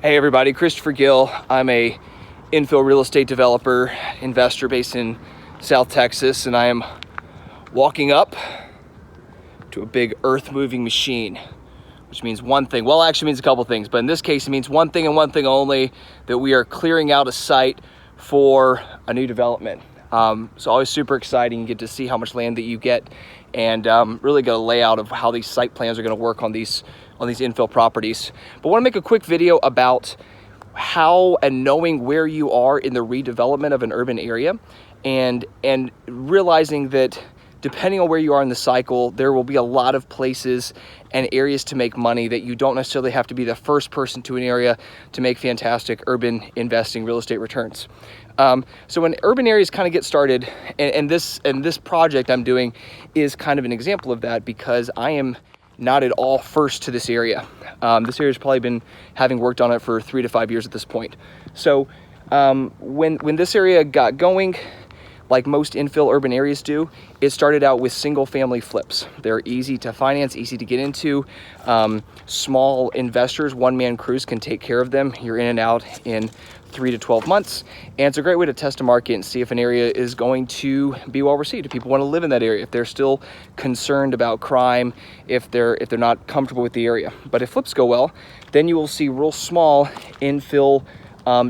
Hey everybody, Christopher Gill. I'm a infill real estate developer, investor based in South Texas, and I am walking up to a big earth moving machine, which means one thing. Well, actually means a couple things, but in this case it means one thing and one thing only, that we are clearing out a site for a new development. So always super exciting. You get to see how much land that you get and really get a layout of how these site plans are going to work on these infill properties. But I want to make a quick video about how and knowing where you are in the redevelopment of an urban area, and realizing that depending on where you are in the cycle, there will be a lot of places and areas to make money that you don't necessarily have to be the first person to an area to make fantastic urban investing real estate returns. So when urban areas kind of get started, and this project I'm doing is kind of an example of that, because I am not at all first to this area. This area has probably been having worked on it for 3 to 5 years at this point. So when this area got going, like most infill urban areas do, it started out with single family flips. They're easy to finance, easy to get into. Small investors, one-man crews can take care of them. You're in and out in 3 to 12 months. And it's a great way to test a market and see if an area is going to be well received, if people want to live in that area, if they're still concerned about crime, if they're not comfortable with the area. But if flips go well, then you will see real small infill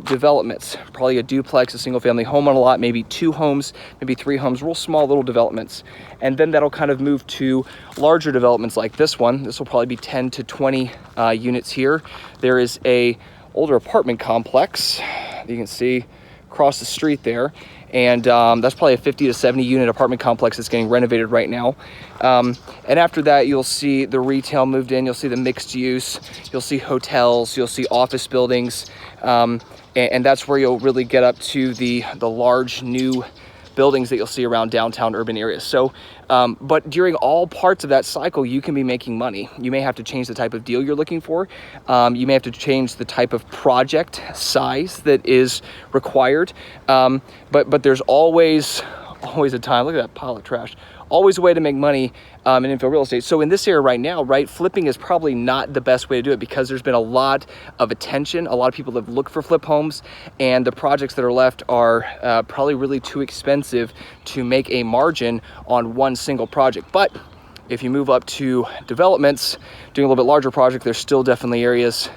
developments, probably a duplex, a single family home on a lot, maybe 2 homes, maybe 3 homes, real small little developments. And then that'll kind of move to larger developments like this one. This will probably be 10 to 20 units here. There is a older apartment complex you can see across the street there, and that's probably a 50 to 70 unit apartment complex that's getting renovated right now. And after that, you'll see the retail moved in, you'll see the mixed use, you'll see hotels, you'll see office buildings, and that's where you'll really get up to the large new buildings that you'll see around downtown urban areas. So, but during all parts of that cycle, you can be making money. You may have to change the type of deal you're looking for. You may have to change the type of project size that is required. But there's always a time. Look at that pile of trash. Always a way to make money in infill real estate. So in this area right now, right, flipping is probably not the best way to do it, because there's been a lot of attention. A lot of people have looked for flip homes, and the projects that are left are probably really too expensive to make a margin on one single project. But if you move up to developments, doing a little bit larger project, there's still definitely areas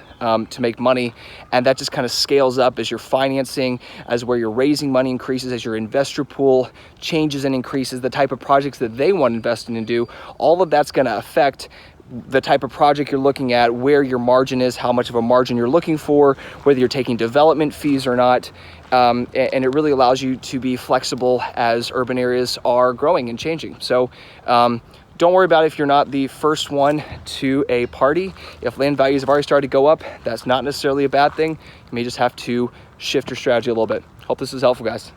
to make money, and that just kind of scales up as your financing, as where you're raising money increases, as your investor pool changes and increases, the type of projects that they want to invest in and do. All of that's going to affect the type of project you're looking at, where your margin is, how much of a margin you're looking for, whether you're taking development fees or not. And it really allows you to be flexible as urban areas are growing and changing. So don't worry about if you're not the first one to a party. If land values have already started to go up, that's not necessarily a bad thing. You may just have to shift your strategy a little bit. Hope this is helpful, guys.